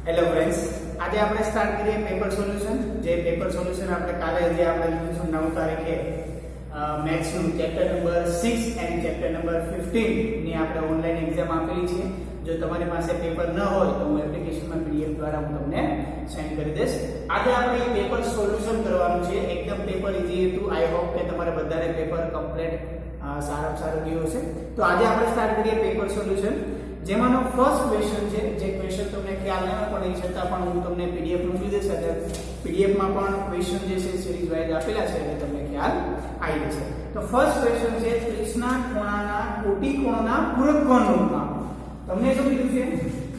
Hello friends, આજે આપણે start કરીએ પેપર સોલ્યુશન. જે પેપર સોલ્યુશન આપણે કાલે જે આપણે લીધું છે 9 તારીખે મેથ્સનું chapter number 6 and chapter number 15 ની આપણે ઓનલાઈન એક્ઝામ આપેલી છે. જો તમારી પાસે પેપર ન હોય તો હું એપ્લિકેશનમાં પીડીએફ દ્વારા હું તમને સેન્ડ કરી દઈશ. આજે આપણે પેપર સોલ્યુશન કરવાનું છે. એકદમ પેપર ઈઝી હતું. આઈ હોપ કે તમારે બધાને પેપર કમ્પ્લીટ સારામાં સારું ગયું હશે. તો આજે આપણે સ્ટાર્ટ કરીએ પેપર સોલ્યુશન, જેમાંનો ફર્સ્ટ ક્વેશ્ચન છે. જે ક્વેશ્ચન તમને ખ્યાલ ન પડે એ છતાં પણ હું તમને પીડીએફ મોકલી દઈશ. પીડીએફમાં પણ ક્વેશ્ચન જે છે સિરીઝ વાઇઝ આપેલા છે એટલે તમને ખ્યાલ આવી જશે. તો ફર્સ્ટ ક્વેશ્ચન છે 30 ના ખૂણાના કોટી કોણના પૂરક કોણનું માપ. તમને શું કીધું છે?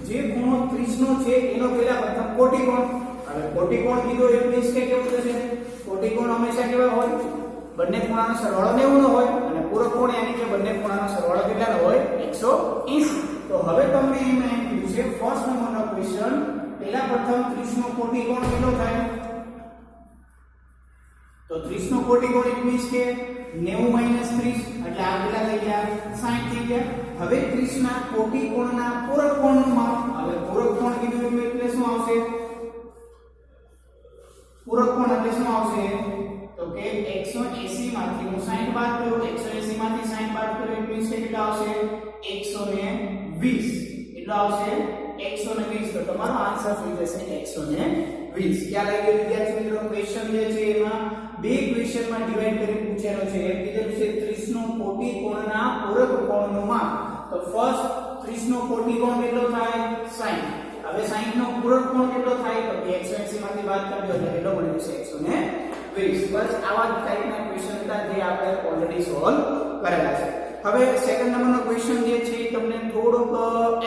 જે ખૂણો 30 નો છે એનો પહેલા પ્રથમ કોટી કોણ. હવે કોટી કોણ કીધો એટલે મીન્સ કે કેવું થશે? કોટી કોણ હંમેશા કેવા હોય? બંને ખૂણાનો સરવાળો 90 નો હોય અને પૂરક કોણ યાની કે બંને ખૂણાનો સરવાળો કેટલાનો હોય? 180. તો હવે તમને એમાં એમ કીધું છે ફર્સ્ટ નંબરનો ક્વેશ્ચન, પહેલા પ્રથમ 30 નો કોટી કોણ કેટલો થાય? તો 30 નો કોટી કોણ ઇટ મીન્સ કે 90 - 30 એટલે આ કેટલા થઈ ગયા? 60 થઈ ગયા. હવે 30 ના કોટી કોણના પૂરક કોણનું માપ. હવે પૂરક કોણ કીધું એટલે શું આવશે? પૂરક કોણ એટલે શું આવશે? તો કે 180 માંથી હું 60 બાદ કરું, 180 માંથી 60 બાદ કરું એટલે મીન્સ કે કેટલા આવશે? 120. કેટલા આવશે? 120. તો તમારો આન્સર થઈ જશે 120. ક્યાં લાગી ગયું વિદ્યાર્થી મિત્રો? ક્વેશ્ચન જે છે એમાં બે ક્વેશ્ચનમાં ડિવાઈડ કરી પૂછેલો છે. એક કીધેલું છે 30 નો કોટી કોણના પૂરક કોણનું માપ. તો ફર્સ્ટ 30 નો કોટી કોણ કેટલો થાય? 60. હવે 60 નો પૂરક કોણ કેટલો થાય? તો 180 માંથી બાદ કરજો એટલે કેટલો મળી જશે? 120. બસ આવા જ ટાઈપના ક્વેશ્ચન હતા જે આપણે ઓલરેડી સોલ્વ કરેલા છે. હવે સેકન્ડ નંબરનો ક્વેશ્ચન જે છે તમને થોડોક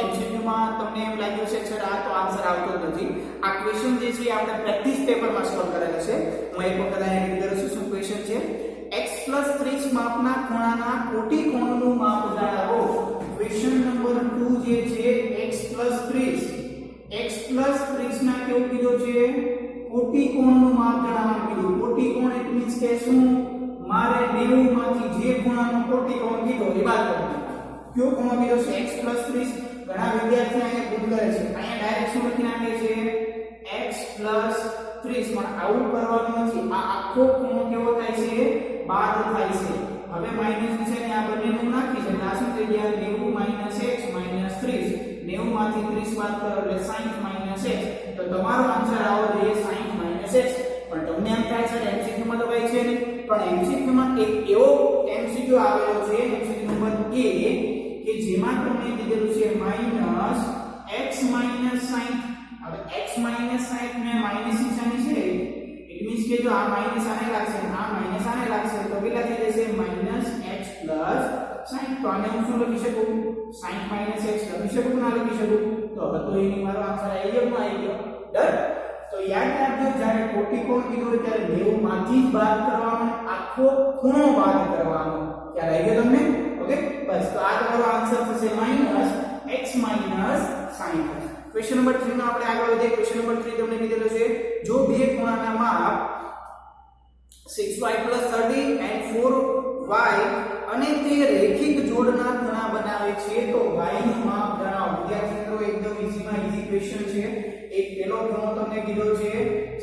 એમસીક્યુ માં તમને એમ લાગ્યું છે સર આ તો આન્સર આવતો જ નથી. આ ક્વેશ્ચન જે છે આપણે પ્રેક્ટિસ પેપરમાં સોલ્વ કરેલો છે. હું એક વખત અહીં રીડ કરું છું. શું ક્વેશ્ચન છે? x + 30 માપના ખૂણાના કોટી કોણનું માપ જણાવો. ક્વેશ્ચન નંબર 2 જે છે x + 30 ના કેવું કીધું છે? કોટી કોણનું માપ જણાવવાનું કીધું. કોટી કોણ ઇટ મીન્સ કે શું? મારે 90 માંથી જે ખૂણાનો કોટી કોણ કીધો એ બાદ કરવાનો. કયો ખૂણો કીધો છે? x + 30. ઘણા વિદ્યાર્થીઓ અહીંયા ભૂલ કરે છે. અહીંયા ડાયરેક્ટ શું લખી નાખે છે? x + 30. પણ આવું કરવાનું નથી. આ આખો ખૂણો કેવો થાય છે? બાદ થાય છે. હવે માઈનસ નિશાની આ બંનેનું નાખી છે. આ શું થઈ ગયા? 90 - x - 30. 90 માંથી 30 બાદ કરો એટલે 60 - x. તો તમારો આન્સર આવો જોઈએ 60 - x. પણ તમને એમ થાય છે એમસીક્યુ માં તો કઈ છે નહીં. પણ એમસીક્યુ માં એક એવો એમસીક્યુ આવેલો છે એમસીક્યુ નંબર A કે જેમાં તમને કીધેલું છે -x - 60. હવે x - 60 ને માઈનસ નિશાની છે ઇટ મીન્સ કે જો આ માઈનસ આને લાગશે આ માઈનસ આને લાગશે તો કેટલા થઈ જશે? -x + 60. તો આને હું શું લખી શકું? 60 - x લખી શકું કે ના લખી શકું? તો હવે તો એની મારો આન્સર આવી ગયો ના આવી ગયો? ડન. તો યાદ રાખજો જ્યારે કોટી કોણ કીધું હોય ત્યારે 90 માંથી જ બાદ કરવાનો, આખો ખૂણો બાદ કરવાનો. ખ્યાલ આવી ગયો તમને? ઓકે બસ. તો આ તમારો આન્સર થશે -x - 60. ક્વેશ્ચન નંબર 3 માં આપણે આગળ વધીએ. ક્વેશ્ચન નંબર 3 તમને કીધેલો છે જો બે ખૂણાના માપ 6y + 30 and 4y અને તે રેખિક જોડના ખૂણા બનાવે છે તો y નું માપ જણાવો. વિદ્યાર્થી મિત્રો એકદમ ઈઝીમાં ઈઝી ક્વેશ્ચન છે. એક પહેલો ખૂણો તમને કીધો છે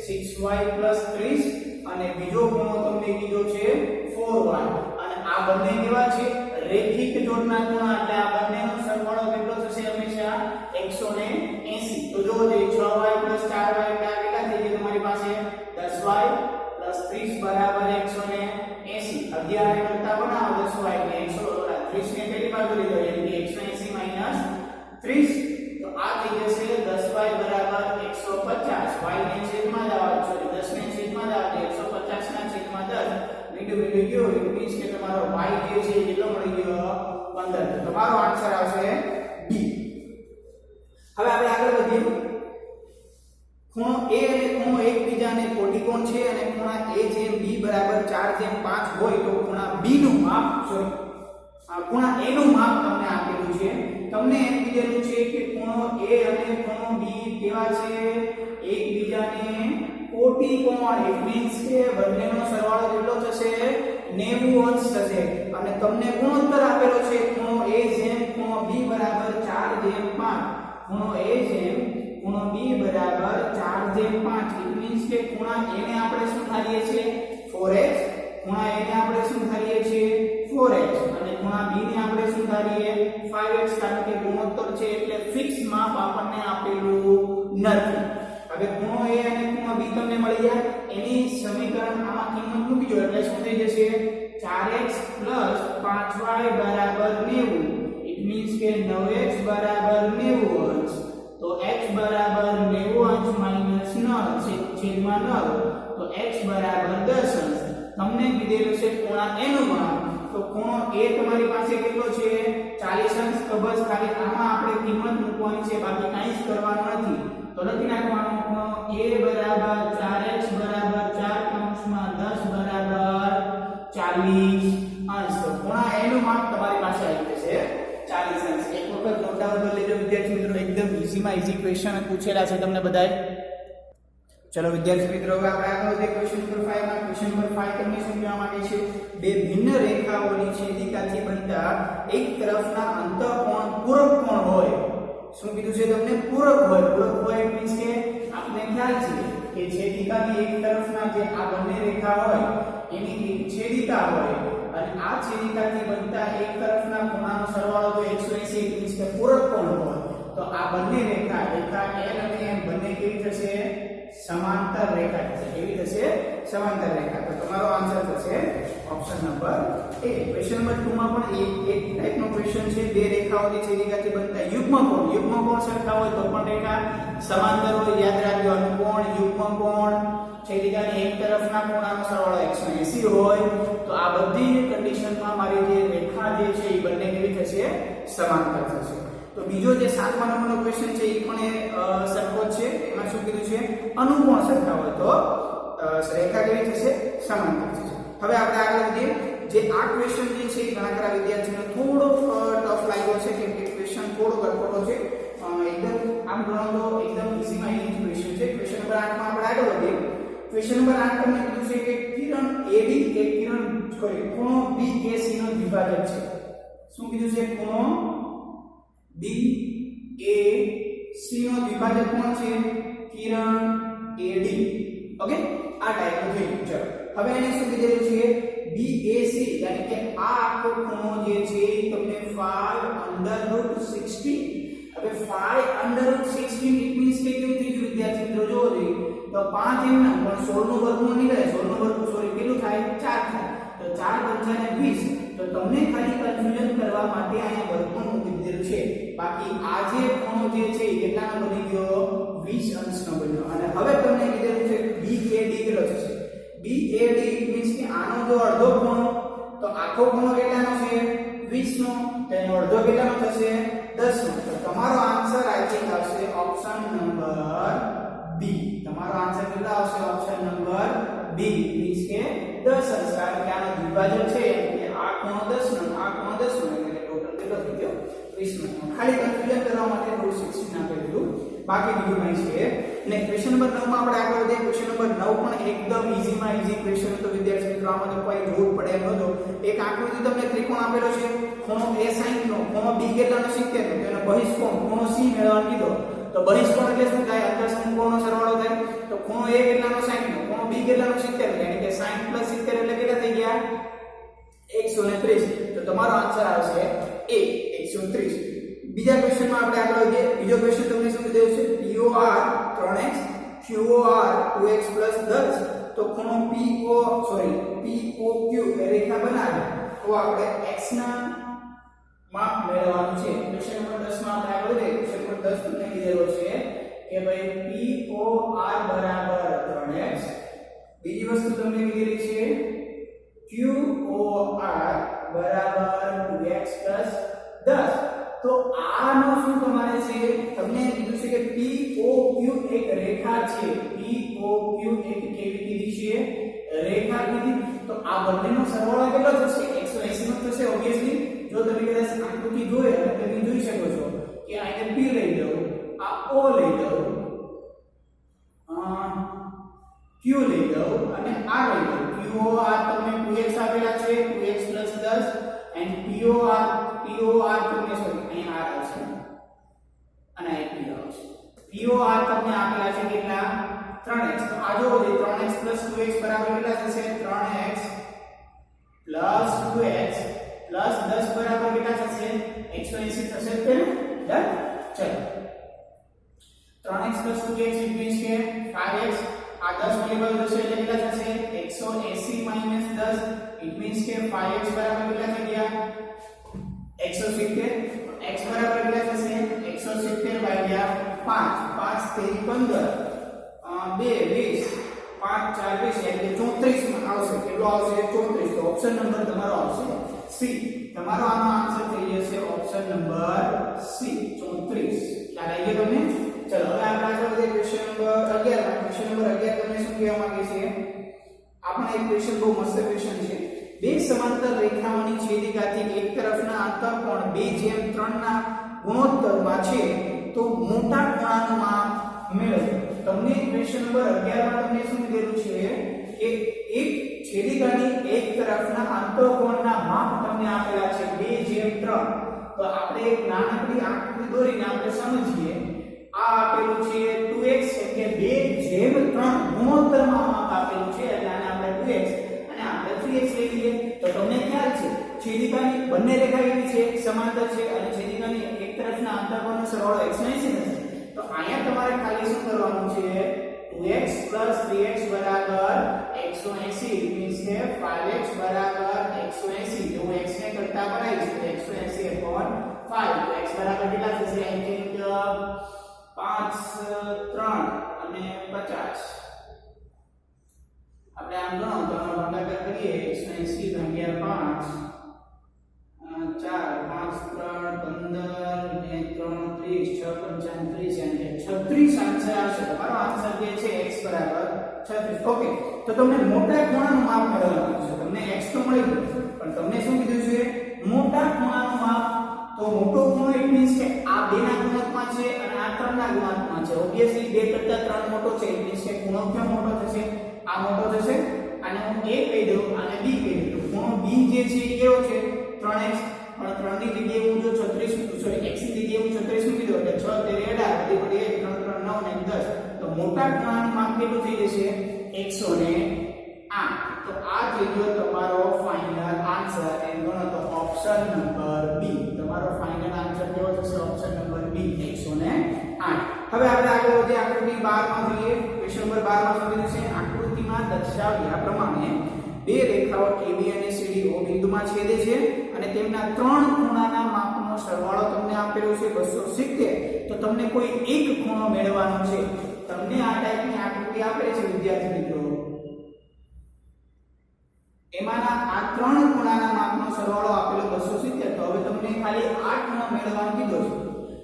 6y + 30 અને બીજો ખૂણો તમને કીધો છે 4y અને આ બંને કેવા છે? રેખિક જોડના ખૂણા એટલે આ બંનેનો સરવાળો કેટલો થશે? હંમેશા 180. તો જો જે 6y + 4y એટલે આ કેટલા થઈ ગયા તમારી પાસે? 10y + 30 = 180. 11 કરતા બનાવો 10y એટલે 130 ને પેલી બાજુ લીધો એટલે 180 - 30. તો આ થઈ જશે 10y = 150. y ને છેદમાં જ આવે છે 10 ને છેદમાં જ આવે 150 ના છેદમાં 10 મીંડું ગયો. એટલે મીન્સ કે તમારો y જે છે કેટલો મળી ગયો? 15. તો તમારો આન્સર આવશે B. હવે આપણે આગળ વધીએ. ખૂણો A અને ખૂણો એકબીજાને કોટી કોણ છે અને ખૂણા A જેમ B = 4/5 હોય તો ખૂણા B નું માપ ખૂણા A નું માપ તમને આપેલું છે. તમને એમ કીધેલું છે કે ખૂણો A અને ખૂણો B કેવા છે? એકબીજાને કોટી કોણ. ઇટ મીન્સ કે બંનેનો સરવાળો કેટલો થશે? 90 અંશ થશે. અને તમને ગુણોત્તર આપેલો છે ખૂણો A જેમ ખૂણો B = 4/5. ખૂણો A જેમ ખૂણો B બરાબર 4/5 ઇટ મીન્સ કે ખૂણા A ને આપણે શું ધારીએ છીએ 4x, ખૂણા A ને આપણે શું ધારીએ છીએ 4x અને ખૂણા B ને આપણે શું ધારીએ 5x, કારણ કે ગુણોત્તર છે એટલે ફિક્સ માપ આપણને આપેલું નથી. હવે ખૂણો A અને ખૂણો B તમને મળી ગયા, એની સમીકરણ આમાં કિંમત મૂકી દો એટલે શું થઈ જશે 4x + 5y બરાબર 90. ઇટ મીન્સ કે 9x બરાબર 90 અંશ. તો x બરાબર 90 અંશ માઈનસ 9 છેદમાં 9, તો x બરાબર 10 અંશ. તમને કીધેલું છે ખૂણા A નું માપ, તો ખૂણો A તમારી પાસે કેટલો છે 40 અંશ. તો બસ ખાલી આમાં આપણે કિંમત મૂકવાની છે, બાકી કાંઈ જ કરવાનું નથી. તો લખી નાખવાનું ખૂણો A બરાબર 4x બરાબર 4 કૌંસમાં 10 બરાબર 40 અંશ. તો ખૂણા A નું માપ તમારી પાસે આવી જશે 40 અંશ. એક વખત નોટ ડાઉન કરી લેજો વિદ્યાર્થી મિત્રો, એકદમ ઈઝીમાં ઈઝી ક્વેશ્ચન પૂછેલા છે તમને બધાએ. ચલો વિદ્યાર્થી મિત્રો, હવે આપણે આગળ વધીએ ક્વેશ્ચન નંબર 5 માં. ક્વેશ્ચન નંબર 5 તમને શું કહેવા માંગે છે? બે ભિન્ન રેખાઓની છેદિકાથી બનતા એક તરફના અંતઃકોણ પૂરક કોણ હોય. શું કીધું છે તમને? પૂરક હોય. પૂરક હોય મીન્સ કે આપણે ખ્યાલ છે કે છેદિકાની એક તરફના જે આ બંને રેખા હોય એની એક છેદિકા હોય અને આ છેદિકાથી બનતા એક તરફના ખૂણાનો સરવાળો તો 180 મીન્સ કે પૂરક કોણ હોય. તો આ બંને રેખા L અને M બંને કેવી થશે? સમાંતર રેખા થશે. કેવી થશે? સમાંતર રેખા. તો તમારો આન્સર થશે option number A. Question number 2 માં પણ એક ટાઈપનો ક્વેશ્ચન છે. બે રેખાઓની છેદિકાથી બનતા યુગ્મ કોણ સરખા હોય તો પણ રેખા સમાંતર હોય. યાદ રાખજો, અનુકોણ, યુગ્મ કોણ, છેદિકાની એક તરફના ખૂણાનો સરવાળો 180 હોય. તો આ બધી કન્ડિશનમાં મારી જે રેખા જે છે એ બંને કેવી થશે? સમાંતર થશે. તો બીજો જે 7મા નંબરનો ક્વેશ્ચન છે એ પણ સરખો જ છે. એમાં શું કીધું છે? અનુકોણ સરખા હોય તો રેખા કેવી થશે? સમાંતર થશે. હવે આપણે આગળ વધીએ. જે આ ક્વેશ્ચન જે છે ઘણા ખરા વિદ્યાર્થીઓને થોડો ટફ લાગ્યો છે, કેમ કે ક્વેશ્ચન થોડો ગડબડો છે. એકદમ આમ ગણો તો એકદમ ઈઝીમાં ઈઝી ક્વેશ્ચન છે. ક્વેશ્ચન નંબર 8 માં આપણે આગળ વધીએ. ક્વેશ્ચન નંબર 8 તમને કીધું છે કે કિરણ AB એ ખૂણો BAC નો દ્વિભાજક છે. શું કીધું છે? ખૂણો BAC નો દ્વિભાજક કોણ છે? કિરણ AD. ઓકે, આ ટાઈપનું થઈ ગયું. ચલો હવે એને શું કીધેલું છે? BAC એટલે કે આ આખો ખૂણો જે છે એ તમને 5√16. હવે 5√16 ઇટ મીન્સ કે કેવું થઈ ગયું વિદ્યાર્થી મિત્રો? જોવો જોઈએ તો 5 એમ ના પણ 16 નું વર્ગમૂળ નીકળે. 16 નું વર્ગમૂળ સોરી કેટલું થાય? 4 થાય. તો 4 × 20. તો તમને ખાલી કન્ફ્યુઝન કરવા માટે અહીંયા વર્ગમૂળ મૂકી દીધેલું છે. બાકી આ જે ખૂણો જે છે એ કેટલાનો બની ગયો? 20 અંશનો બન્યો. અને હવે તમને કીધેલું છે BAD કેટલો થશે? BAD મીન્સ કે આનો જો અડધો ખૂણો, તો આખો ખૂણો કેટલાનો છે? 20 નો. તો એનો અડધો કેટલાનો થશે? 10 નો. તો તમારો આન્સર આઈ થિંક આવશે ઓપ્શન નંબર B. તમારો આન્સર કેટલો આવશે? ઓપ્શન નંબર B મીન્સ કે 10 અંશ. કારણ કે આનો દ્વિભાજક છે એટલે આ ખૂણો 10 નો, આ ખૂણો 10 નો, એટલે ટોટલ કેટલો થઈ ગયો? 20 નો. ખાલી કન્ફ્યુઝન કરવા માટે √16 આપી દીધું, બાકી બીજું કંઈ છે ને. ક્વેશ્ચન નંબર 9 માં આપણે આગળ વધીએ. ક્વેશ્ચન નંબર 9 પણ એકદમ ઈઝીમાં ઈઝી ક્વેશ્ચન હતો વિદ્યાર્થી મિત્રો. આમાં તો કોઈ જોર પડે એમ નહોતો. એક આકૃતિ તમને ત્રિકોણ આપેલો છે. ખૂણો A 60 નો, ખૂણો B કેટલાનો? 70 નો. તો એનો બહિષ્કોણ ખૂણો C મેળવવાનો કીધો. તો બહિષ્કોણ એટલે શું થાય? અંતર સમકોણનો સરવાળો થાય. તો ખૂણો A કેટલાનો? 60 નો, ખૂણો B કેટલાનો? 70 નો. એટલે કે 60 + 70 એટલે કેટલા થઈ ગયા? 130. તો તમારો આન્સર આવશે A 130. બીજા ક્વેશ્ચનમાં આપણે આગળ વધીએ. બીજો ક્વેશ્ચન તમને શું કીધું છે? POR 3x, QOR 2x + 10. તો ખૂણો POQ એ રેખા બનાવે તો આપણે x ના માપ મેળવવાનું છે. ક્વેશ્ચન નંબર 10 માં આપણે આગળ વધીએ. ક્વેશ્ચન નંબર 10 તમને કીધેલો છે કે ભાઈ POR બરાબર 3x. બીજી વસ્તુ તમને કીધેલી છે QOR બરાબર 2x + 10. તો આનો શું તમારે છે? તમને કીધું છે કે POQ એક રેખા છે. POQ એક કેવી કીધી છે? રેખા કીધી. તો આ બંનેનો સરવાળો કેટલો થશે? 180 નો થશે ઓબ્વિયસલી. જો તમે કદાચ આકૃતિ જોઈ અને તમે જોઈ શકો છો કે આને P લઈ લો, આ O લઈ લો, Q લઈ લો અને R લઈ લો. QOR તમને 2x આપેલા છે, 2x + 10 and POR તમને સોરી અહીં R આવશે અને અહીં P આવશે. P PO આ તમને આપેલા છે કેટલા 3x તો આ જો 3x 2x બરાબર કેટલા થશે 3x 2x 10 બરાબર કેટલા થશે 180 થશે કે ડન ચલો 3x 2x ઇટ મીન્સ કે 5x આ 10 વેરિયેબલ થશે એટલે કેટલા થશે 180 - 10 ઇટ મીન્સ કે 5x બરાબર કેટલા થઈ ગયા 170 x બરાબર કેટલા થશે 170 ભાગ્યા 5 5 3 15 2 20 5 4 20 એટલે 34 માં આવશે કેટલો આવશે 34 તો ઓપ્શન નંબર તમારો આવશે સી તમારો આનો આન્સર થઈ જશે ઓપ્શન નંબર સી 34 ખ્યાલ આવી ગયો તમને ચલો હવે આપણે આગળ વધીએ ક્વેશ્ચન નંબર 11 માં ક્વેશ્ચન નંબર 11 તમને શું કહેવા માંગે છે આપણે એક ક્વેશ્ચન બહુ મસ્ત ક્વેશ્ચન છે બે સમાંતર રેખાઓની છેદિકાથી એક તરફના અંતઃકોણ 2:3 ના ગુણોત્તરમાં છે તો મોટા ખૂણાનું માપ મેળવો તમને ક્વેશ્ચન નંબર 11 માં તમને શું કીધેલું છે કે એક છેદિકાની એક તરફના અંતઃકોણના માપ તમને આપેલા છે 2:3 તો આપણે એક નાનકડી આકૃતિ દોરીને આપણે સમજીએ આ આપેલું છે 2x એટલે 2:3 ગુણોત્તરમાં માપ આપેલું છે એટલે આને આપણે 2x અને આપણે 3x લઈ લઈએ તો તમને ખ્યાલ છે છેદિકાની બંને રેખા એવી છે સમાંતર છે અને છેદિકાની એક તરફના અંતઃકોણનો સરવાળો 180 થશે તો અહીંયા તમારે ખાલી શું કરવાનું છે 2x 3x બરાબર 180 ઇટ મીન્સ કે 5x બરાબર 180 જો x ને કરતા બનાવીશ તો 180/5 તો x બરાબર કેટલા થશે I think 5 3 અને 50 આપણે આમ ગણો તો આનો ભાગાકાર કરીએ 180/5 4 5 3 15 ને 3 30 6 35 અને 36 આન્સર આવશે તમારો આન્સર જે છે x બરાબર 36 ઓકે તો તમને મોટા ખૂણાનું માપ મેળવવાનું છે તમને x તો મળી ગયું પણ તમને શું કીધું છે મોટા ખૂણાનું માપ તો મોટો ખૂણો ઇટ મીન્સ કે આ બે ના ગુણકમાં છે અને આ ત્રણ ના ગુણકમાં છે ઓબવિયસલી 2 કરતા 3 મોટો છે ઇટ મીન્સ કે ખૂણો ક્યાં મોટો થશે આ મોટો થશે અને હું a કહી દઉં અને b કહી દઉં તો ખૂણો b જે છે એ કેવો છે 3x પણ 3 ની જગ્યાએ હું જો 36 સોરી x ની જગ્યાએ હું 36 મૂકી દઉં એટલે 6 18 બધી પડી 1 3 3 9 ને 10 તો મોટા ખૂણાનું માપ કેટલું થઈ જશે 108 તો આ થઈ ગયો તમારો ફાઇનલ આન્સર એમ ગણો તો ઓપ્શન નંબર બી તમારો ફાઇનલ આન્સર કેવો થશે ઓપ્શન નંબર બી 108 હવે આપણે આગળ વધીએ આકૃતિ 12 માં જોઈએ ક્વેશ્ચન નંબર 12 માં શું છે આકૃતિમાં દર્શાવ્યા પ્રમાણે બે રેખાઓ AB અને CD O બિંદુમાં છેદે છે અને તેમના ત્રણ ખૂણાના માપનો સરવાળો તમને આપેલો છે 270 તો તમને કોઈ એક ખૂણો મેળવવાનો છે તમને આ ટાઈપની આકૃતિ આપે છે વિદ્યાર્થી મિત્રો એમાંના આ ત્રણ ખૂણાના માપનો સરવાળો આપેલો 270 તો હવે તમને ખાલી 8 ખૂણો મેળવવાનો કીધો છે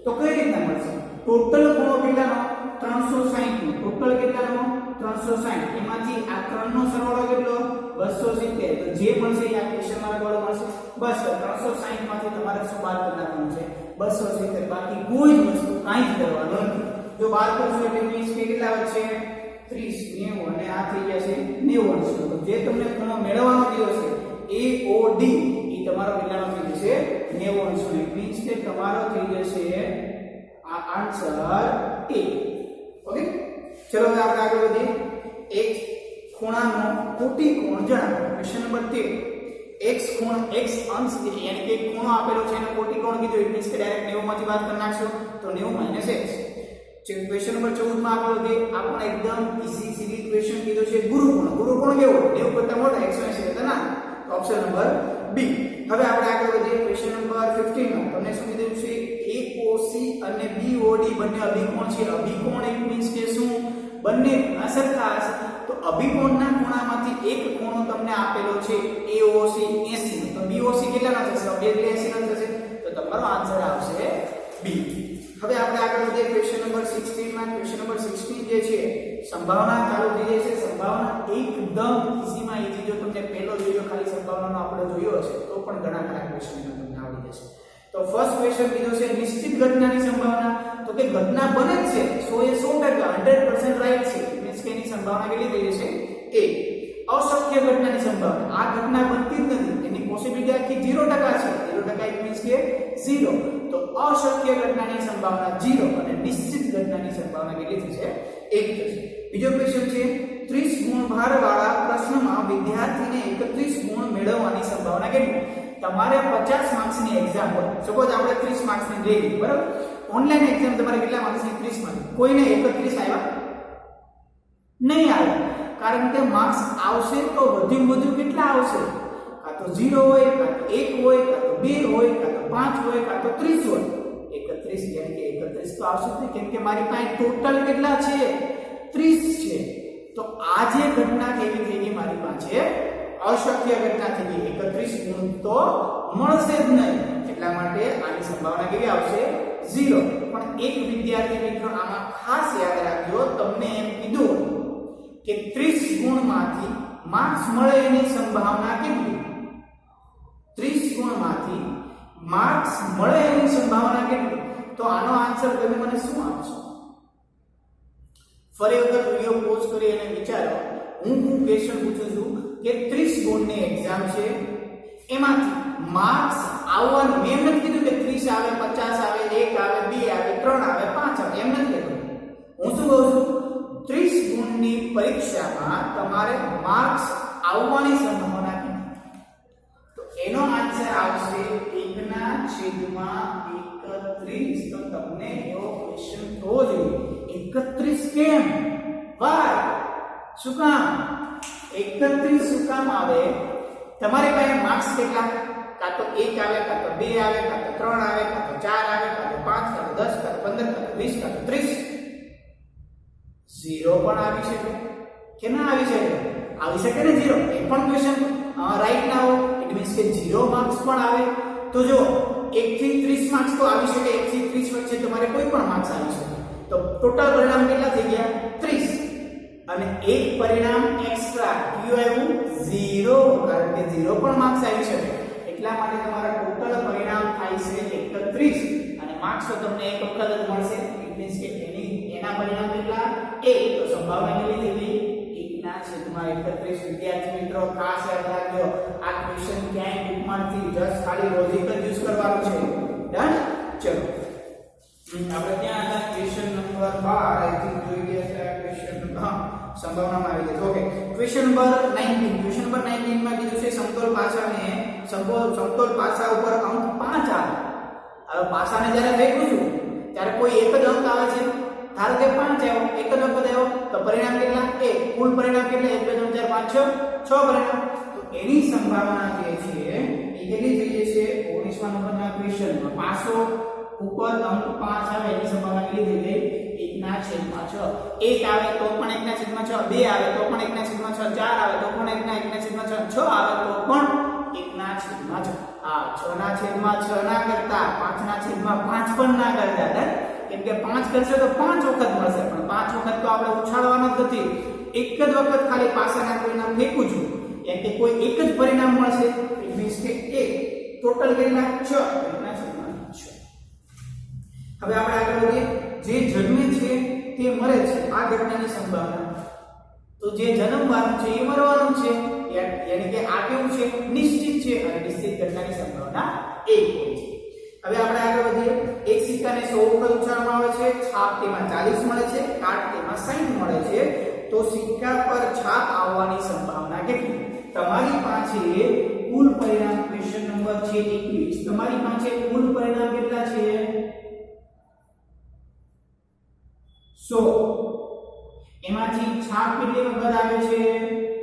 તો કઈ રીતના મળશે ટોટલ ખૂણો કેટલાનો 360 નો ટોટલ કેટલાનો 360 એમાંથી આ ત્રણનો સરવાળો કેટલો 270 તો જે મળશે એ આ ક્વેશ્ચનમાં લખવાનો મળશે બસ 360 માંથી તમારે શું બાદ કરવાનું છે 270 બાકી કોઈ વસ્તુ કાંઈ જ કરવાનું નથી જો બાદ કરશો એટલે મીન્સ કે કેટલા વધશે 30 90 અને આ થઈ જશે 90 તો જે તમને ખૂણો મેળવવાનો કીધો છે AOD એ તમારો કેટલાનો થઈ જશે 90 ને મીન્સ કે તમારો થઈ જશે આ આન્સર A ઓકે ચલો હવે આપણે આગળ વધીએ એક ખૂણાનો કોટી કોણ જણાવો ક્વેશ્ચન નંબર 13 x અંશ યાની કે ખૂણો આપેલો છે એને કોટી કોણ કીધું ઇટ મીન્સ કે ડાયરેક્ટ 90 માંથી બાદ કરી નાખશો તો 90 - x ક્વેશ્ચન નંબર 14 માં આગળ વધીએ આપણે એકદમ ઈઝી સીધી ક્વેશ્ચન કીધો છે ગુરુકોણ કેવો 90 કરતા મોટો 180 કરતા નાનો ઓપ્શન નંબર બી હવે આપણે આગળ વધીએ ક્વેશ્ચન નંબર 15 માં તમને શું કીધું છે AOC અને BOD બંને અભિકોણ છે અભિકોણ ઇટ મીન્સ કે શું બંને સરખા હશે તો અભિકોણના ખૂણામાંથી એક ખૂણો તમને આપેલો છે AOC 80 તો BOC કેટલાનો થશે ઓબવિયસલી 80 નો થશે તો તમારો આન્સર આવશે બી હવે આપણે આગળ વધીએ ક્વેશ્ચન નંબર 16 માં ક્વેશ્ચન નંબર 16 જે છે સંભાવના ચાલુ થઈ જાય છે સંભાવના એકદમ ઈઝી માં ઈઝી જો તમને પહેલો વિડિયો ખાલી સંભાવનાનો આપણે જોયો હશે તો પણ ઘણા ખરા ક્વેશ્ચન તમને આવડી જશે તો ફર્સ્ટ ક્વેશ્ચન કીધો છે નિશ્ચિત ઘટનાની સંભાવના તો કે ઘટના બને જ છે 100% રાઈટ છે મીન્સ કે એની સંભાવના કેટલી થઈ જશે a અશક્ય ઘટનાની સંભાવના આ ઘટના બનતી જ નથી એની પોસિબિલિટી આખી 0% છે 0% ઇટ મીન્સ કે 0 તો અશક્ય ઘટનાની સંભાવના સંભાવના 0 અને નિશ્ચિત ઘટનાની સંભાવના કેટલી થશે 1 થશે. બીજો ક્વેશ્ચન છે 30 ગુણ ભારવાળા પ્રશ્નમાં વિદ્યાર્થીને 31 ગુણ મેળવવાની સંભાવના કેટલી? તમારે 50 માર્ક્સની એક્ઝામ હોય, સપોઝ આપણે 30 માર્ક્સની લઈ લીધી, બરાબર? ઓનલાઈન એક્ઝામ તમારે કેટલા માર્ક્સની? 30 માર્ક્સ. કોઈને 31 આવ્યા નહીં આવે, કારણ કે માર્ક્સ આવશે તો વધુ કેટલા આવશે? કાં તો 0 હોય, કાં તો 1 હોય, કાં તો 2 હોય, કાં તો 5 હોય, કાં તો 30 હોય. 31 એટલે કે 31 તો આવશે જ, કેમ કે મારી પાસે ટોટલ કેટલા છે? 30 છે. તો આ જે ઘટના કેવી થઈ ગઈ મારી પાસે? અશક્ય ઘટના થઈ ગઈ. 31 ગુણ તો મળશે જ નહીં. એટલા માટે આની સંભાવના કેવી આવશે? 0. પણ એક વિદ્યાર્થી મિત્રો આમાં ખાસ યાદ રાખજો, તમને એમ કીધું કે 30 ગુણમાંથી માર્ક્સ મળે એની સંભાવના કેટલી? 30 ગુણમાંથી માર્ક્સ મળે એની સંભાવના કેટલી? તો આનો આન્સર તમે મને શું આપશો? ફરી વખત વિડિયો પોઝ કરી અને વિચારો. હું ક્વેશ્ચન પૂછું છું કે 30 ગુણની એક્ઝામ છે, એમાંથી માર્ક્સ આવવાનું મેં એમ નથી કીધું કે 30 આવે, 50 આવે, 1 આવે, 2 આવે, 3 આવે, 5 આવે, એમ નથી કીધું. હું શું કહું છું? 30 ગુણની પરીક્ષામાં તમારે માર્ક્સ આવવાની સંભાવના કેટલી? તો એનો આન્સર આવશે 1/31. તો તમને એવો ક્વેશ્ચન થવો જોઈએ. 31 કેમ? વાય? શું કામ 31 શું કામ આવે? તમારી પાસે માર્ક્સ કેટલા? કાં તો 1 આવે, કાં તો 2 આવે, કાં તો 3 આવે, કાં તો 4 આવે, કાં તો 5, કાં તો 10, કાં તો 15, કાં તો 20, કાં તો 30. 0 પણ આવી શકે કે ના આવી શકે? આવી શકે ને 0. એ પણ ક્વેશ્ચન રાઈટ ના હો, ઇટ મીન્સ કે 0 માર્ક્સ પણ આવે. તો જો 1 થી 30 માર્ક્સ તો આવી શકે, 1 થી 30 વચ્ચે તમારે કોઈ પણ માર્ક્સ આવી શકે. તો ટોટલ પરિણામ કેટલા થઈ ગયા? 30. અને એક પરિણામ એક્સ્ટ્રા કયું આવ્યું? 0, કારણ કે 0 પણ માર્ક્સ આવી શકે. એટલા માટે તમારા ટોટલ પરિણામ થાય છે 31 અને માર્ક્સ તો તમને એક વખત જ મળશે. ઇટ મીન્સ કે એના પરિણામ કેટલા? 1. તો સંભાવના કેટલી થઈ ગઈ? 1/31. વિદ્યાર્થી મિત્રો ખાસ યાદ રાખજો, આ ક્વેશ્ચન ક્યાંય બુકમાંથી જસ્ટ ખાલી લોજિક જ યુઝ કરવાનું છે. ડન? ચલો આપણે ત્યાં હતા ક્વેશ્ચન નંબર 12. આઈ થિંક જોઈ ગયા છે આ ક્વેશ્ચન. હા, સંભાવનામાં આવી ગઈ. Okay, question number 19. Question number 19 માં કીધું છે સમતોલ પાસાને સમતોલ પાસા ઉપર અંક 5 આવે. હવે પાસાને જ્યારે ફેંકું છું ત્યારે કોઈ એક જ અંક આવે છે. ધારો કે 5 આવ્યો, એક જ વખત આવ્યો, તો પરિણામ કેટલા? 1. કુલ પરિણામ કેટલા? 1 2 3 4 5 6 પરિણામ. તો એની સંભાવના જે છે એ કેટલી થઈ જશે? 19મા નંબરના ક્વેશ્ચનમાં પાસો ઉપર અંક 5 આવે એની સંભાવના કેટલી થઈ ગઈ? 1/6. 1 આવે તો પણ 1/6, 2 આવે તો પણ 1/6, 4 આવે તો પણ 1/6, 6 આવે તો પણ 1/6. આ 6/6 ના કરતા 5/5 પણ ના કરતા. કેમ કે 5 કરશો તો 5 વખત મળશે, પણ 5 વખત તો આપણે ઉછાળવાનો જ નથી. એક જ વખત ખાલી પાસાના પરિણામ ફેંકું છું, એટલે કોઈ એક જ પરિણામ મળશે. ઇટ મીન્સ કે 1 ટોટલ કેટલા? 6. 1/6. હવે આપણે આગળ વધીએ. જે જન્મે છે તે મરે છે, આ ઘટનાની સંભાવના. તો જે જન્મવાનું છે એ મરવાનું છે, યાની કે આ કેવું છે? નિશ્ચિત છે. અને નિશ્ચિત ઘટનાની સંભાવના 1 હોય છે. હવે આપણે આગળ વધીએ. એક સિક્કાને 100 વખત ઉછાળવામાં આવે છે, છાપ તેમાં 40 મળે છે, કાટ તેમાં 60 મળે છે. તો સિક્કા પર છાપ આવવાની સંભાવના કેટલી? તમારી પાસે કુલ પરિણામ ક્વેશ્ચન નંબર છે 21. તમારી પાસે કુલ પરિણામ કેટલા છે? 100. એમાંથી છાપ કેટલી વખત આવે છે?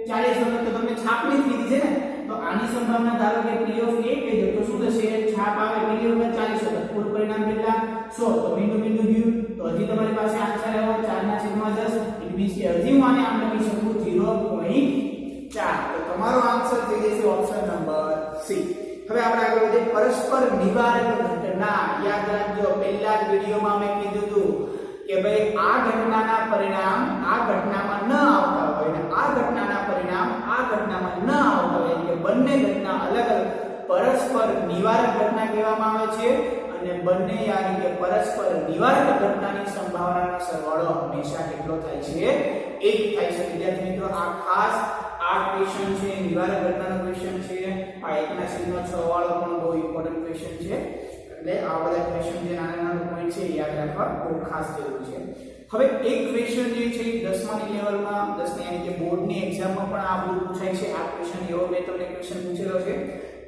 40 વખત. તો તમને છાપની જ કીધી છે ને, તો આની સંભાવના ધારો કે P of A કહી દો તો શું થશે? છાપ આવે કેટલી વખત? 40 વખત. કુલ પરિણામ કેટલા? 100. તો મીંડું ગયું. તો હજી તમારી પાસે આન્સર આવ્યો 4/10. ઇટ મીન્સ કે હજી હું આને આમ લખી શકું 0.4. તો તમારો આન્સર થઈ જશે ઓપ્શન નંબર સી. હવે આપણે આગળ વધીએ. પરસ્પર નિવારક ઘટના. યાદ રાખજો, પહેલા જ વિડિયોમાં મેં કીધું હતું કે ભાઈ આ ઘટનાના પરિણામ આ ઘટનામાં ન આવતા હોય અને આ ઘટનાના પરિણામ આ ઘટનામાં ન આવતા હોય, એટલે બંને ઘટના અલગ અલગ પરસ્પર નિવારક ઘટના કહેવામાં આવે છે. અને બંને યાની કે પરસ્પર નિવારક ઘટનાની સંભાવનાનો સરવાળો હંમેશા કેટલો થાય છે? 1 થાય છે. વિદ્યાર્થી મિત્રો આ ખાસ આ ક્વેશ્ચન છે, નિવારક ઘટનાનો ક્વેશ્ચન છે. આ 1/6 વાળો પણ બહુ ઇમ્પોર્ટન્ટ ક્વેશ્ચન છે. એટલે આ બધા ક્વેશ્ચન જે નાના નાના પોઈન્ટ છે યાદ રાખવા ખૂબ ખાસ જરૂરી છે. હવે એક ક્વેશ્ચન જે છે 10માની લેવલમાં 10ની યાની કે બોર્ડની એક્ઝામમાં પણ આ બધું પૂછાય છે. આ ક્વેશ્ચન એવો મેં તમને ક્વેશ્ચન પૂછેલો છે.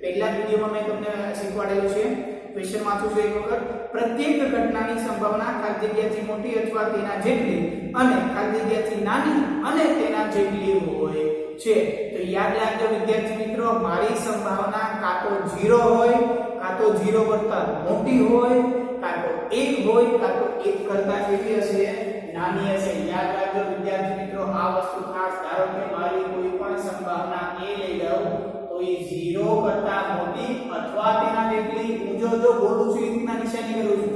પહેલા વિડિયોમાં મેં તમને શીખવાડેલું છે. ક્વેશ્ચન વાંચું છું એક વખત. પ્રત્યેક ઘટનાની સંભાવના ખાલી જગ્યાથી મોટી અથવા તેના જેટલી અને ખાલી જગ્યાથી નાની અને તેના જેટલી હોય છે. તો યાદ રાખજો વિદ્યાર્થી મિત્રો, મારી સંભાવના કાં તો 0 હોય, કાં તો 0 કરતા મોટી હોય, કાં તો 1 હોય, કાં તો 1 કરતા કેવી હશે, નાની હશે. યાદ રાખજો વિદ્યાર્થી મિત્રો, આ વસ્તુ ખાસ. ધારો કે મારી કોઈ પણ સંભાવના a લઈ લઉં તો એ 0 કરતા મોટી અથવા તેના જેટલી, હું જો બોલું છું એ રીતના નિશાની કરું છું,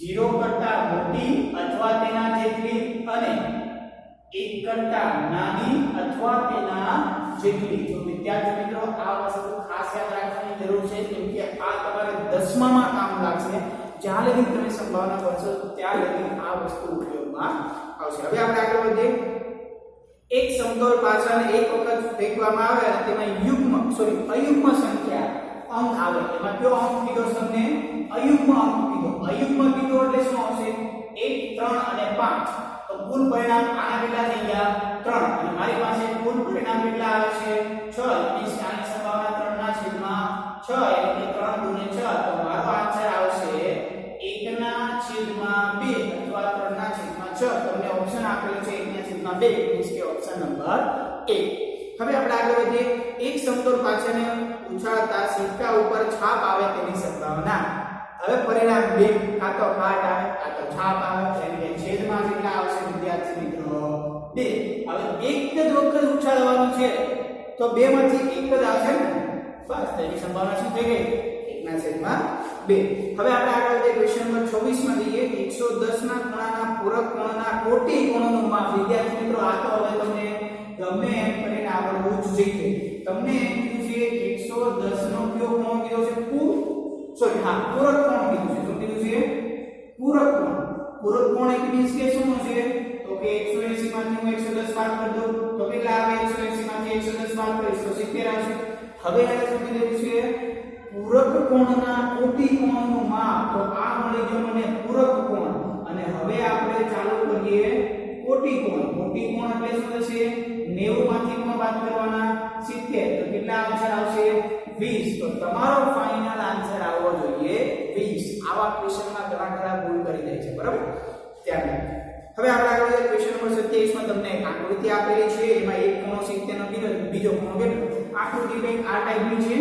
0 કરતા મોટી અથવા તેના જેટલી અને 1 કરતા નાની અથવા તેના જેટલી. તો વિદ્યાર્થી મિત્રો, આ વસ્તુ ખાસ યાદ રાખવાની જરૂર છે, કેમ કે આ તમારે 10મામાં કામ લાગશે. જ્યાં લગી તમે સંભાવના કરશો ત્યાં લગી આ વસ્તુ ઉપયોગમાં આવશે. હવે આપણે આગળ વધીએ. એક સમતોલ પાસાને એક વખત ફેંકવામાં આવે અને તેમાં અયુગ્મ સંખ્યા અંક આવે. એમાં કયો અંક કીધો તમને? અયુગ્મ અંક કીધો. અયુગ્મ કીધો એટલે શું આવશે? 1, 3 અને 5. તો કુલ પરિણામ આના કેટલા થઈ ગયા? 3. અને મારી પાસે કુલ પરિણામ કેટલા આવે છે? 6. એટલે આની સંભાવના 3 ના છેદમાં 6 એટલે 3 ગુણ્યા 6. તો મારો આન્સર આવશે 1 ના છેદમાં 2 અથવા 3 ના છેદમાં 6. તમને ઓપ્શન આપેલું છે 1 ના છેદમાં 2, મીન્સ કે ઓપ્શન નંબર 1. હવે આપણે આગળ વધીએ. એક સમતોલ પાછળને ઉછાળતા સિક્કા ઉપર છાપ આવે તેની સંભાવના. હવે પરિણામ 2, કાં તો ઘાટ આવે કાં તો છાપ આવે, એટલે છેદમાં કેટલા આવશે વિદ્યાર્થી મિત્રો? 2. હવે એક જ વખત ઉછાળવાનું છે તો 2 માંથી એક જ આવશે ને, બસ. તેની સંભાવના શું થઈ ગઈ? 1 ના છેદમાં 2. હવે આપણે આગળ વધીએ. ક્વેશ્ચન નંબર 26 માં જઈએ. 110 ના ખૂણાના પૂરક કોણના કોટી કોણનું માપ. વિદ્યાર્થી મિત્રો, આ તો હવે તમને ગમે એમ કરીને આવડવું જ જોઈએ. તમને એમ કીધું છે 110 નો કયો કોણ કીધો છે? પૂરક કોણ કીધું છે. શું કીધું છે? પૂરક કોણ. પૂરક કોણ એટલે મીન્સ કે શું છે? તો કે 180 માંથી હું 110 બાદ કરી દઉં તો કેટલા આવે? 180 માંથી 110 બાદ કરીશ તો 70 આવશે. હવે આ શું કીધું છે? પૂરક કોણના કોટી કોણનું માપ. તો આ મળી ગયો મને પૂરક કોણ. અને હવે આપણે ચાલુ કરીએ કોટી કોણ. કોટી કોણ એટલે શું થશે? 90 માંથી કોણ બાદ કરવાના? 70. તો કેટલા આન્સર આવશે? 20. તો તમારો ફાઇનલ આન્સર આવવો જોઈએ 20. આવા ક્વેશ્ચનમાં ઘણા ભૂલ કરી દે છે, બરાબર? ધ્યાન રાખો. હવે આપણે આગળ વધીએ. ક્વેશ્ચન નંબર 27 માં તમને એક આકૃતિ આપેલી છે. એમાં એક ખૂણો 70 નો કીધો, બીજો ખૂણો કેટલો? આકૃતિ કંઈક આ ટાઈપની છે.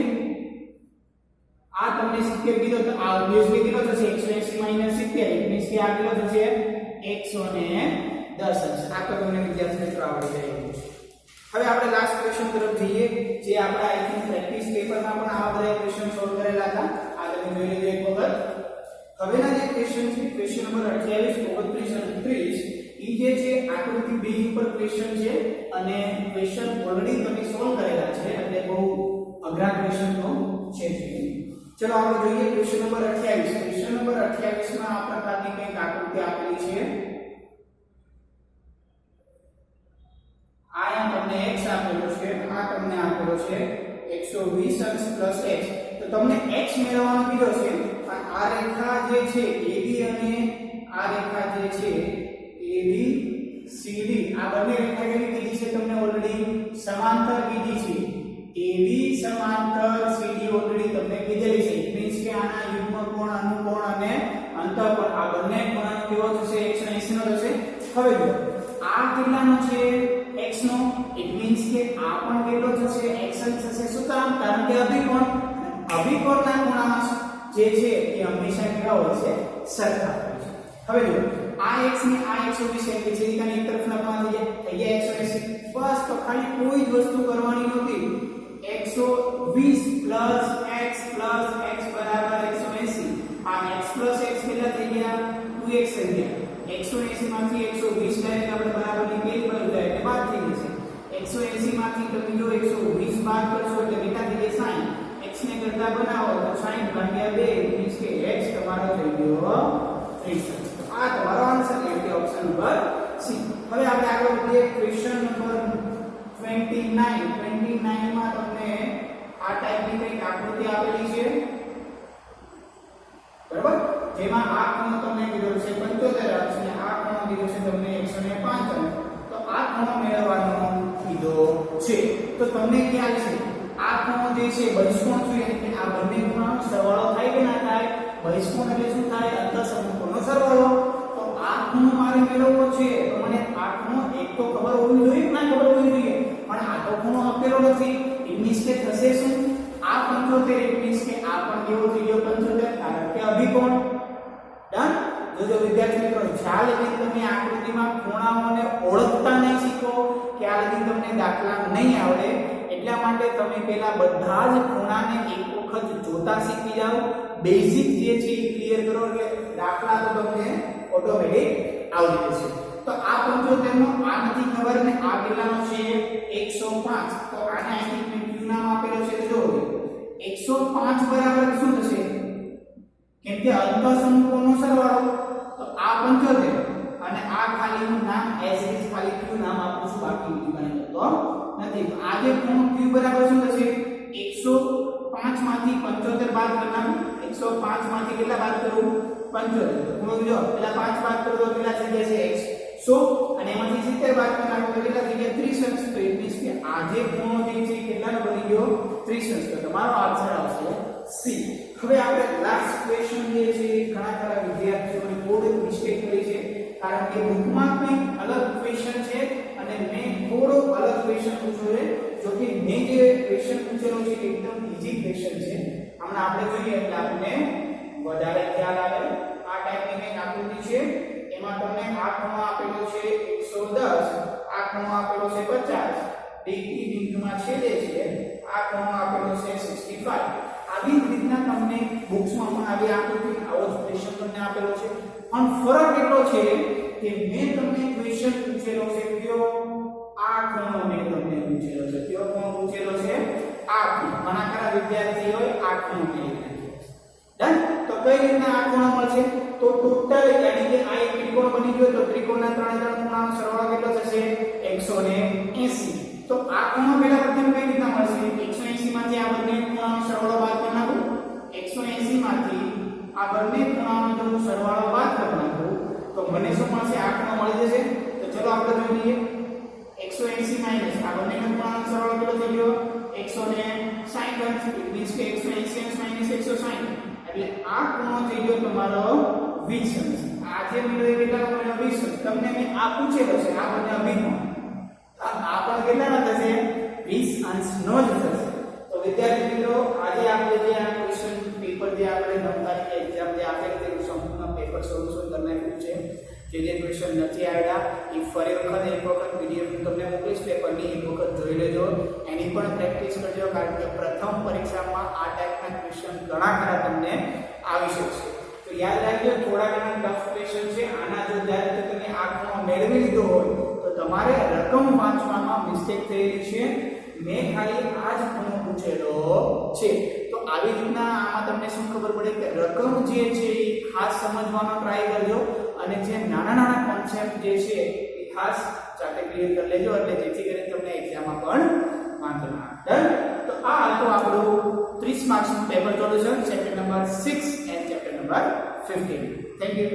આ તમને 70 કીધો તો આ ઓબ્વિયસલી કેટલો થશે? 180 - 70 એટલે મીન્સ કે આ કેટલો થશે? 110 હશે. આ તો તમને વિદ્યાર્થી મિત્રો આવડી જાય એવું છે. હવે આપણે લાસ્ટ ક્વેશ્ચન તરફ જઈએ, જે આપણે આઈ થિંક પ્રેક્ટિસ પેપરમાં પણ આવા બધા ક્વેશ્ચન સોલ્વ કરેલા હતા. આ તમે જોઈ લેજો એક વખત. હવેના જે ક્વેશ્ચન છે, ક્વેશ્ચન નંબર 28, 29 અને 30, ઈ જે છે આકૃતિ 2 ઉપર ક્વેશ્ચન છે અને ક્વેશ્ચન ઓલરેડી તમે સોલ્વ કરેલા છે એટલે બહુ અઘરા ક્વેશ્ચન તો છે જ નહીં. ચલો આપણે જોઈએ ક્વેશ્ચન નંબર 28. ક્વેશ્ચન નંબર 28 માં આ પ્રકારની કંઈક આકૃતિ આપેલી છે. આ તમને x આપેલો છે, આ તમને આપેલો છે 120 અંશ પ્લસ x. તો તમને x મેળવવાનો કીધો છે. આ રેખા જે છે AB અને આ રેખા જે છે AB CD, આ બંને રેખા કેવી કીધી છે તમને ઓલરેડી? સમાંતર કીધી છે. AB સમાંતર CD ઓલરેડી તમને કીધેલી છે. ઇટ મીન્સ કે આના યુગ્મ કોણ, અનુકોણ અને અંતઃકોણ આ બંને ખૂણાનો કેવો થશે? 180 નો થશે. હવે જો આ કેટલાનો છે? x no. ઇટ મીન્સ કે આ પણ કેટલો થશે? x જ થશે. શું કામ? કારણ કે અભિકોણના ખૂણામાં જે છે એ હંમેશા કેવા હોય છે? સરખા હોય છે. હવે જો આ x ને આ 120 એટલે છેદિકાને એક તરફ નાખવા થઈ ગયા 180. બસ, તો ખાલી કોઈ જ વસ્તુ કરવાની નહોતી. 120 x બરાબર 180. આ x x કેટલા થઈ ગયા? 2x થઈ ગયા. 180 માંથી 120 ડાયરેક્ટ આપણે બરાબરની પેજ પર જાય એટલે બાદ થઈ જશે. 180 માંથી તમે જો 120 બાદ કરશો એટલે કેટલા થઈ જશે? 60. x ને કરતા બનાવો તો 60 ભાગ્યા 2 મીન્સ કે x તમારો થઈ ગયો 30. આ તમારો આન્સર એટલે ઓપ્શન નંબર સી. હવે આપણે આગળ વધીએ. Question number 29. 29 માં તમને આ ટાઈપની કંઈક આકૃતિ આપેલી છે. જેમાં આ ખૂણો તમને કીધો છે 75 અંશ અને આ ખૂણો કીધો છે તમને 105 અંશ. તો આ ખૂણો મેળવવાનો કીધો છે. તો તમને ખ્યાલ છે આ ખૂણો જે છે બહિષ્કોણ છે એટલે આ બંને ખૂણાનો સરવાળો થાય કે ના થાય? બહિષ્કોણ એટલે શું થાય? અંતઃસમકોણનો સરવાળો. તો આ ખૂણો મારે મેળવવો છે તો મને આ ખૂણો એક તો ખબર હોવી જોઈએ કે ના ખબર હોવી જોઈએ? પણ આ તો ખૂણો આપેલો નથી. ઇટ મીન્સ કે થશે શું? આ 75 ઇટ મીન્સ કે આ પણ કેવો થઈ ગયો 75 કારણ કે અભિકોણ. ડન. જો વિદ્યાર્થી મિત્રો ખ્યાલ લઈને તમે આકૃતિમાં ખૂણાઓને ઓળખતા નહીં શીખો, ખ્યાલ લઈને તમને દાખલા નહીં આવડે, એટલા માટે તમે પહેલા બધા જ ખૂણાને એક વખત જોતા શીખી જાઓ. બેઝિક જે છે એ ક્લિયર કરો એટલે દાખલા તો તમને ઓટોમેટિક આવડી જશે. તો આ 75 નો આ નથી ખબર ને આ કેટલાનો છે 105. તો આને અહીંથી q નામ આપેલો છે જો 105 બરાબર શું થશે? કેમ કે અંતઃસમકોણનો સરવાળો. તો આ 75 અને આ ખાલીનું નામ એઝ ઇટ ઇઝ ખાલી q નામ આપું છું, બાકી બીજું કંઈ તો નથી. તો આ જે ખૂણો q બરાબર શું થશે? 105 માંથી 75 બાદ કરવાનું. 105 માંથી કેટલા બાદ કરું? 75. તો ખૂણો જો પેલા 5 બાદ કરો તો કેટલા થઈ જશે? 100 અને એમાંથી 70 બાદ કરવાનું તો કેટલા થઈ ગયા? 30 અંશ. તો ઇટ મીન્સ કે આ જે ખૂણો જે છે કેટલાનો બની ગયો? 30 અંશ. તો તમારો આન્સર આવશે સી. હવે આપણે લાસ્ટ ક્વેશ્ચન જે છે ઘણા ખરા વિદ્યાર્થીઓએ થોડું મિસ્ટેક કરી છે કારણ કે બુકમાં કંઈક અલગ ક્વેશ્ચન છે અને મેં થોડો અલગ ક્વેશ્ચન પૂછ્યો છે. જો કે મેં જે ક્વેશ્ચન પૂછેલો છે એકદમ ઈઝી ક્વેશ્ચન છે. હમણાં આપણે જોઈએ એટલે આપણને વધારે ખ્યાલ આવે. આ ટાઈપની કંઈક આકૃતિ છે, એમાં તમને આ ખૂણો આપેલો છે 110, આ ખૂણો આપેલો છે 50, ડીકી બિંદુમાં છેદે છે, આ ખૂણો આપેલો છે 65. આવી રીતના તમને બુક્સમાં પણ આવી આકૃતિ આવો જ ક્વેશ્ચન તમને આપેલો છે. પણ ફરક એટલો છે કે મેં તમને ક્વેશ્ચન પૂછેલો છે કયો? આ ખૂણો મેં તમને પૂછેલો છે. કયો ખૂણો પૂછેલો છે? આ ખૂણો. ઘણા ખરા વિદ્યાર્થીઓએ આ ખૂણો કહી નાખ્યો છે. ડન. તો કઈ રીતના આ ખૂણો મળશે? તો ટોટલ યાની કે આ એક ત્રિકોણ બની ગયો તો ત્રિકોણના ત્રણે ખૂણાનો સરવાળો કેટલો થશે? 180. તો આ ખૂણો પહેલા પ્રથમ કઈ રીતના મળશે? 180 માંથી આ બંને ખૂણાનો સરવાળો બાદ કરી નાખું. 180 માંથી આ બંને ખૂણાનો જો હું સરવાળો બાદ કરી નાખું તો મને શું મળશે? આ ખૂણો મળી જશે. તો ચલો આપણે જોઈ લઈએ. 180 માઈનસ આ બંને ખૂણાનો સરવાળો કેટલો થઈ ગયો? 160 અંશ. ઇટ મીન્સ કે 180 અંશ માઈનસ 160 એટલે આ ખૂણો થઈ ગયો તમારો 20 અંશ. આ જે મેળવ્યો કેટલાનો મળ્યો? 20 અંશ. તમને મેં આ પૂછેલો છે આ બંને અભિકોણ. આ પણ કેટલાનો થશે? 20 અંશનો જ થશે. તો વિદ્યાર્થી મિત્રો આજે આપણે જે આ ક્વેશ્ચન પેપર જે આપણે નવતાની એક્ઝામ જે આપેલી તે સંપૂર્ણ પેપર સોલ્યુશન કરી નાખ્યું છે. જે ક્વેશ્ચન નથી આવ્યા એ ફરી વખત એક વખત પીડીએફ તમને મોકલીશ પેપરની, એક વખત જોઈ લેજો, એની પણ પ્રેક્ટિસ કરજો કારણ કે પ્રથમ પરીક્ષામાં આ ટાઈપના ક્વેશ્ચન ઘણા ખરા તમને આવી શકશે. તો યાદ રાખજો થોડા ઘણા ટફ ક્વેશ્ચન છે. આના જો જ્યારે તમે આ ખૂણો મેળવી લીધો હોય તો તમારે રકમ વાંચવામાં મિસ્ટેક થયેલી છે. મેં ખાલી આ જ ખૂણો પૂછેલો છે. તો આવી રીતના આમાં તમને શું ખબર પડે કે રકમ જે છે એ ખાસ સમજવાનો ટ્રાય કરજો અને જે નાના નાના કોન્સેપ્ટ જે છે એ ખાસ જાતે ક્લિયર કરી લેજો એટલે જેથી કરીને તમને એક્ઝામમાં પણ વાંધો ના આવે. તો આ હતું આપણું 30 માર્ક્સનું paper solution chapter number 6 and chapter number 15. Thank you.